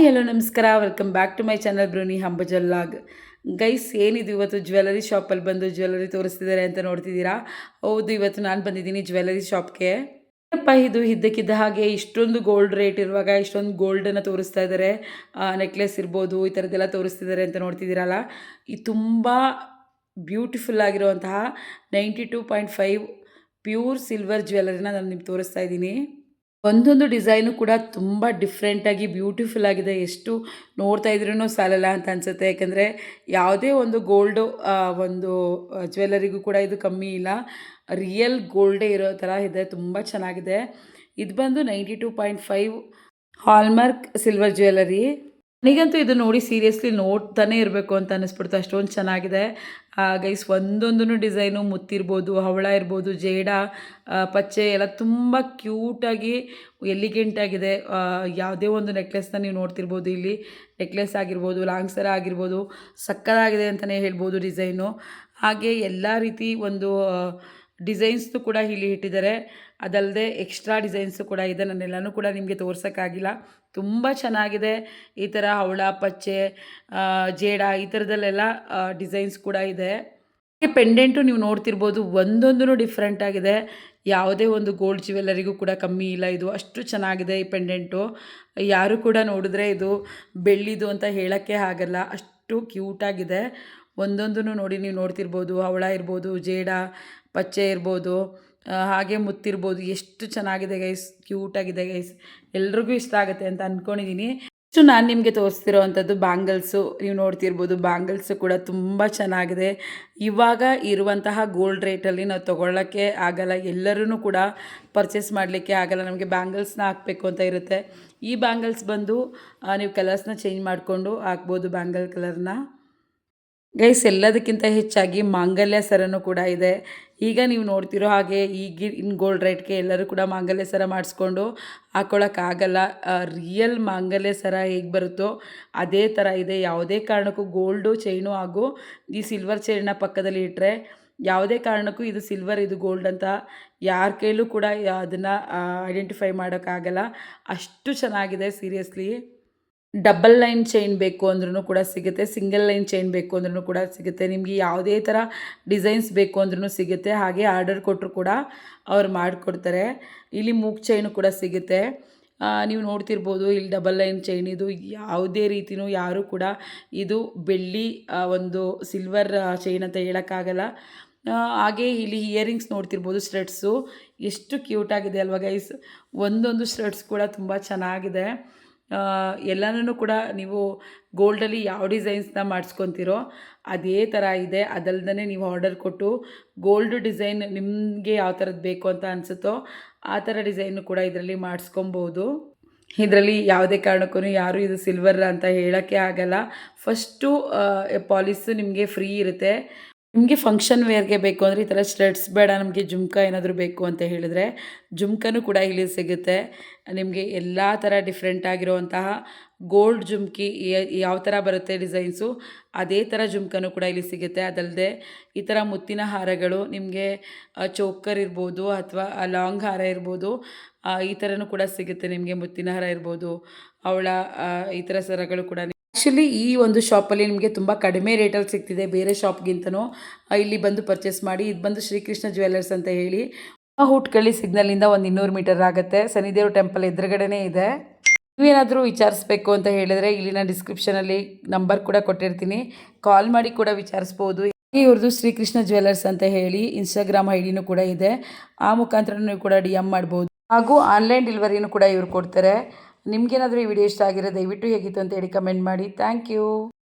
Hi hello ನಮಸ್ಕಾರ, welcome back to my channel ಬ್ರೂನಿ ಹಂಬಜಲ್ಲಾಗ್. ಗೈಸ್, ಏನಿದು ಇವತ್ತು ಜ್ಯುವೆಲರಿ ಶಾಪಲ್ಲಿ ಬಂದು ಜ್ಯುವೆಲರಿ ತೋರಿಸ್ತಿದ್ದಾರೆ ಅಂತ ನೋಡ್ತಿದ್ದೀರಾ. ಹೌದು, ಇವತ್ತು ನಾನು ಬಂದಿದ್ದೀನಿ ಜ್ಯುವೆಲರಿ ಶಾಪ್ಗೆ. ಏನಪ್ಪ ಇದು ಇದ್ದಕ್ಕಿದ್ದ ಹಾಗೆ ಇಷ್ಟೊಂದು ಗೋಲ್ಡ್ ರೇಟ್ ಇರುವಾಗ ಇಷ್ಟೊಂದು ಗೋಲ್ಡನ್ನು ತೋರಿಸ್ತಾ ಇದ್ದಾರೆ. ನೆಕ್ಲೆಸ್ ಇರ್ಬೋದು, ಈ ಥರದ್ದೆಲ್ಲ ತೋರಿಸ್ತಿದ್ದಾರೆ ಅಂತ ನೋಡ್ತಿದ್ದೀರಲ್ಲ. ಇದು ತುಂಬ ಬ್ಯೂಟಿಫುಲ್ ಆಗಿರುವಂತಹ 92.5 ಪ್ಯೂರ್ ಸಿಲ್ವರ್ ಜ್ಯುವೆಲರಿನ ನಾನು ನಿಮ್ಗೆ ತೋರಿಸ್ತಾ ಇದ್ದೀನಿ. ಒಂದೊಂದು ಡಿಸೈನು ಕೂಡ ತುಂಬ ಡಿಫ್ರೆಂಟಾಗಿ ಬ್ಯೂಟಿಫುಲ್ ಆಗಿದೆ. ಎಷ್ಟು ನೋಡ್ತಾ ಇದ್ರೂ ಸಾಲಲ್ಲ ಅಂತ ಅನಿಸುತ್ತೆ. ಯಾಕೆಂದರೆ ಯಾವುದೇ ಒಂದು ಗೋಲ್ಡು ಒಂದು ಜ್ಯುವೆಲರಿಗೂ ಕೂಡ ಇದು ಕಮ್ಮಿ ಇಲ್ಲ. ರಿಯಲ್ ಗೋಲ್ಡೇ ಇರೋ ಥರ ಇದೆ. ತುಂಬ ಚೆನ್ನಾಗಿದೆ. ಇದು ಬಂದು 92.5 ಹಾಲ್ಮಾರ್ಕ್ ಸಿಲ್ವರ್ ಜ್ಯುವೆಲರಿ. ನನಗಂತೂ ಇದು ನೋಡಿ ಸೀರಿಯಸ್ಲಿ ನೋಡ್ತಾನೆ ಇರಬೇಕು ಅಂತ ಅನ್ನಿಸ್ಬಿಡ್ತು, ಅಷ್ಟೊಂದು ಚೆನ್ನಾಗಿದೆ. ಗೈಸ್, ಒಂದೊಂದು ಡಿಸೈನು ಮುತ್ತಿರ್ಬೋದು, ಹವಳ ಇರ್ಬೋದು, ಜೇಡ, ಪಚ್ಚೆ ಎಲ್ಲ ತುಂಬ ಕ್ಯೂಟಾಗಿ ಎಲಿಗೆಂಟಾಗಿದೆ. ಯಾವುದೇ ಒಂದು ನೆಕ್ಲೆಸ್ನ ನೀವು ನೋಡ್ತಿರ್ಬೋದು. ಇಲ್ಲಿ ನೆಕ್ಲೆಸ್ ಆಗಿರ್ಬೋದು, ಲಾಂಗ್ ಸರ ಆಗಿರ್ಬೋದು, ಸಕ್ಕತ್ತಾಗಿದೆ ಅಂತಲೇ ಹೇಳ್ಬೋದು ಡಿಸೈನು. ಹಾಗೆ ಎಲ್ಲ ರೀತಿ ಒಂದು ಡಿಸೈನ್ಸ್ದು ಕೂಡ ಇಲ್ಲಿ ಇಟ್ಟಿದ್ದಾರೆ. ಅದಲ್ಲದೆ ಎಕ್ಸ್ಟ್ರಾ ಡಿಸೈನ್ಸು ಕೂಡ ಇದೆ. ನಾನೆಲ್ಲನೂ ಕೂಡ ನಿಮಗೆ ತೋರ್ಸೋಕ್ಕಾಗಿಲ್ಲ. ತುಂಬ ಚೆನ್ನಾಗಿದೆ. ಈ ಥರ ಹವಳ, ಪಚ್ಚೆ, ಜೇಡ ಈ ಥರದಲ್ಲೆಲ್ಲ ಡಿಸೈನ್ಸ್ ಕೂಡ ಇದೆ. ಪೆಂಡೆಂಟು ನೀವು ನೋಡ್ತಿರ್ಬೋದು, ಒಂದೊಂದೂ ಡಿಫ್ರೆಂಟ್ ಆಗಿದೆ. ಯಾವುದೇ ಒಂದು ಗೋಲ್ಡ್ ಜ್ಯುವೆಲರಿಗೂ ಕೂಡ ಕಮ್ಮಿ ಇಲ್ಲ. ಇದು ಅಷ್ಟು ಚೆನ್ನಾಗಿದೆ ಈ ಪೆಂಡೆಂಟು. ಯಾರು ಕೂಡ ನೋಡಿದ್ರೆ ಇದು ಬೆಳ್ಳಿದು ಅಂತ ಹೇಳೋಕ್ಕೆ ಆಗಲ್ಲ, ಅಷ್ಟು ಕ್ಯೂಟಾಗಿದೆ. ಒಂದೊಂದೂ ನೋಡಿ ನೀವು ನೋಡ್ತಿರ್ಬೋದು. ಹವಳ ಇರ್ಬೋದು, ಜೇಡ, ಪಚ್ಚೆ ಇರ್ಬೋದು, ಹಾಗೆ ಮುತ್ತಿರ್ಬೋದು. ಎಷ್ಟು ಚೆನ್ನಾಗಿದೆ ಗೈಸ್, ಕ್ಯೂಟಾಗಿದೆ ಗೈಸ್. ಎಲ್ರಿಗೂ ಇಷ್ಟ ಆಗುತ್ತೆ ಅಂತ ಅಂದ್ಕೊಂಡಿದ್ದೀನಿ. ಇಷ್ಟು ನಾನು ನಿಮಗೆ ತೋರಿಸ್ತಿರೋ ಅಂಥದ್ದು ಬ್ಯಾಂಗಲ್ಸು. ನೀವು ನೋಡ್ತಿರ್ಬೋದು, ಬ್ಯಾಂಗಲ್ಸು ಕೂಡ ತುಂಬ ಚೆನ್ನಾಗಿದೆ. ಇವಾಗ ಇರುವಂತಹ ಗೋಲ್ಡ್ ರೇಟಲ್ಲಿ ನಾವು ತೊಗೊಳ್ಳೋಕ್ಕೆ ಆಗಲ್ಲ. ಎಲ್ಲರೂ ಕೂಡ ಪರ್ಚೇಸ್ ಮಾಡಲಿಕ್ಕೆ ಆಗಲ್ಲ. ನಮಗೆ ಬ್ಯಾಂಗಲ್ಸ್ನ ಹಾಕಬೇಕು ಅಂತ ಇರುತ್ತೆ. ಈ ಬ್ಯಾಂಗಲ್ಸ್ ಬಂದು ನೀವು ಕಲರ್ಸ್ನ ಚೇಂಜ್ ಮಾಡಿಕೊಂಡು ಹಾಕ್ಬೋದು, ಬ್ಯಾಂಗಲ್ ಕಲರ್ನ. ಗೈಸ್, ಎಲ್ಲದಕ್ಕಿಂತ ಹೆಚ್ಚಾಗಿ ಮಾಂಗಲ್ಯ ಸರನೂ ಕೂಡ ಇದೆ. ಈಗ ನೀವು ನೋಡ್ತಿರೋ ಹಾಗೆ ಈಗಿನ ಗೋಲ್ಡ್ ರೇಟ್ಗೆ ಎಲ್ಲರೂ ಕೂಡ ಮಾಂಗಲ್ಯ ಸರ ಮಾಡಿಸ್ಕೊಂಡು ಹಾಕ್ಕೊಳ್ಳೋಕ್ಕಾಗಲ್ಲ. ರಿಯಲ್ ಮಾಂಗಲ್ಯ ಸರ ಹೇಗೆ ಬರುತ್ತೋ ಅದೇ ಥರ ಇದೆ. ಯಾವುದೇ ಕಾರಣಕ್ಕೂ ಗೋಲ್ಡು ಚೈನು ಹಾಗೂ ಈ ಸಿಲ್ವರ್ ಚೈನ್ನ ಪಕ್ಕದಲ್ಲಿ ಇಟ್ಟರೆ ಯಾವುದೇ ಕಾರಣಕ್ಕೂ ಇದು ಸಿಲ್ವರ್, ಇದು ಗೋಲ್ಡ್ ಅಂತ ಯಾರ ಕೈಲೂ ಕೂಡ ಅದನ್ನು ಐಡೆಂಟಿಫೈ ಮಾಡೋಕ್ಕಾಗಲ್ಲ. ಅಷ್ಟು ಚೆನ್ನಾಗಿದೆ ಸೀರಿಯಸ್ಲಿ. ಡಬಲ್ ಲೈನ್ ಚೈನ್ ಬೇಕು ಅಂದ್ರೂ ಕೂಡ ಸಿಗುತ್ತೆ, ಸಿಂಗಲ್ ಲೈನ್ ಚೈನ್ ಬೇಕು ಅಂದ್ರೂ ಕೂಡ ಸಿಗುತ್ತೆ. ನಿಮಗೆ ಯಾವುದೇ ಥರ ಡಿಸೈನ್ಸ್ ಬೇಕು ಅಂದ್ರೂ ಸಿಗುತ್ತೆ. ಹಾಗೆ ಆರ್ಡರ್ ಕೊಟ್ಟರು ಕೂಡ ಅವ್ರು ಮಾಡಿಕೊಡ್ತಾರೆ. ಇಲ್ಲಿ ಮೂಗ್ ಚೈನು ಕೂಡ ಸಿಗುತ್ತೆ. ನೀವು ನೋಡ್ತಿರ್ಬೋದು, ಇಲ್ಲಿ ಡಬಲ್ ಲೈನ್ ಚೈನ್. ಇದು ಯಾವುದೇ ರೀತಿಯೂ ಯಾರೂ ಕೂಡ ಇದು ಬೆಳ್ಳಿ ಒಂದು ಸಿಲ್ವರ್ ಚೈನ್ ಅಂತ ಹೇಳೋಕ್ಕಾಗಲ್ಲ. ಹಾಗೆ ಇಲ್ಲಿ ಇಯರಿಂಗ್ಸ್ ನೋಡ್ತಿರ್ಬೋದು, ಸ್ಟಡ್ಸು ಎಷ್ಟು ಕ್ಯೂಟಾಗಿದೆ ಅಲ್ವಾ ಗೈಸ್. ಒಂದೊಂದು ಸ್ಟಡ್ಸ್ ಕೂಡ ತುಂಬ ಚೆನ್ನಾಗಿದೆ. ಎಲ್ಲನೂ ಕೂಡ ನೀವು ಗೋಲ್ಡಲ್ಲಿ ಯಾವ ಡಿಸೈನ್ಸ್ನ ಮಾಡಿಸ್ಕೊತೀರೋ ಅದೇ ಥರ ಇದೆ. ಅದಲ್ಲದೆ ನೀವು ಆರ್ಡರ್ ಕೊಟ್ಟು ಗೋಲ್ಡ್ ಡಿಸೈನ್ ನಿಮಗೆ ಯಾವ ಥರದ್ದು ಬೇಕು ಅಂತ ಅನಿಸುತ್ತೋ ಆ ಥರ ಡಿಸೈನು ಕೂಡ ಇದರಲ್ಲಿ ಮಾಡಿಸ್ಕೊಬೋದು. ಇದರಲ್ಲಿ ಯಾವುದೇ ಕಾರಣಕ್ಕೂ ಯಾರೂ ಇದು ಸಿಲ್ವರ್ ಅಂತ ಹೇಳೋಕ್ಕೆ ಆಗಲ್ಲ. ಫಸ್ಟು ಪಾಲಿಸು ನಿಮಗೆ ಫ್ರೀ ಇರುತ್ತೆ. ನಿಮಗೆ ಫಂಕ್ಷನ್ ವೇರ್ಗೆ ಬೇಕು ಅಂದರೆ ಈ ಥರ ಸ್ಟಡ್ಸ್ ಬೇಡ, ನಮಗೆ ಜುಮ್ಕ ಏನಾದರೂ ಬೇಕು ಅಂತ ಹೇಳಿದರೆ ಜುಮ್ಕನೂ ಕೂಡ ಇಲ್ಲಿ ಸಿಗುತ್ತೆ. ನಿಮಗೆ ಎಲ್ಲ ಥರ ಡಿಫ್ರೆಂಟ್ ಆಗಿರುವಂತಹ ಗೋಲ್ಡ್ ಜುಮ್ಕಿ ಯಾವ ಥರ ಬರುತ್ತೆ ಡಿಸೈನ್ಸು ಅದೇ ಥರ ಜುಮ್ಕನೂ ಕೂಡ ಇಲ್ಲಿ ಸಿಗುತ್ತೆ. ಅದಲ್ಲದೆ ಈ ಥರ ಮುತ್ತಿನ ಹಾರಗಳು ನಿಮಗೆ ಚೋಕರ್ ಇರ್ಬೋದು ಅಥವಾ ಲಾಂಗ್ ಹಾರ ಇರ್ಬೋದು, ಈ ಥರನೂ ಕೂಡ ಸಿಗುತ್ತೆ. ನಿಮಗೆ ಮುತ್ತಿನ ಹಾರ ಇರ್ಬೋದು, ಅವಳ ಈ ಥರ ಸರಗಳು ಕೂಡ. ಆ್ಯಕ್ಚುಲಿ ಈ ಒಂದು ಶಾಪಲ್ಲಿ ನಿಮಗೆ ತುಂಬ ಕಡಿಮೆ ರೇಟಲ್ಲಿ ಸಿಗ್ತಿದೆ ಬೇರೆ ಶಾಪ್ಗಿಂತನೂ. ಇಲ್ಲಿ ಬಂದು ಪರ್ಚೇಸ್ ಮಾಡಿ. ಇದು ಬಂದು ಶ್ರೀಕೃಷ್ಣ ಜ್ಯುವೆಲ್ಲರ್ಸ್ ಅಂತ ಹೇಳಿ ಹುಟ್ಕಳ್ಳಿ ಸಿಗ್ನಲಿಂದ ಒಂದು 200 ಮೀಟರ್ ಆಗುತ್ತೆ. ಶನಿದೇವ್ರ ಟೆಂಪಲ್ ಎದುರುಗಡೆನೇ ಇದೆ. ನೀವೇನಾದರೂ ವಿಚಾರಿಸ್ಬೇಕು ಅಂತ ಹೇಳಿದರೆ ಇಲ್ಲಿನ ಡಿಸ್ಕ್ರಿಪ್ಷನಲ್ಲಿ ನಂಬರ್ ಕೂಡ ಕೊಟ್ಟಿರ್ತೀನಿ, ಕಾಲ್ ಮಾಡಿ ಕೂಡ ವಿಚಾರಿಸ್ಬೋದು. ಇವ್ರದ್ದು ಶ್ರೀಕೃಷ್ಣ ಜ್ಯುವೆಲ್ಲರ್ಸ್ ಅಂತ ಹೇಳಿ ಇನ್ಸ್ಟಾಗ್ರಾಮ್ ಐಡಿನೂ ಕೂಡ ಇದೆ. ಆ ಮುಖಾಂತರ ನೀವು ಕೂಡ DM ಮಾಡ್ಬೋದು. ಹಾಗೂ ಆನ್ಲೈನ್ ಡೆಲಿವರಿನೂ ಕೂಡ ಇವ್ರು ಕೊಡ್ತಾರೆ. ನಿಮಗೇನಾದರೂ ಈ ವಿಡಿಯೋ ಇಷ್ಟ ಆಗಿರೋ ದಯವಿಟ್ಟು ಹೇಗಿತ್ತು ಅಂತ ಹೇಳಿ ಕಮೆಂಟ್ ಮಾಡಿ. Thank you.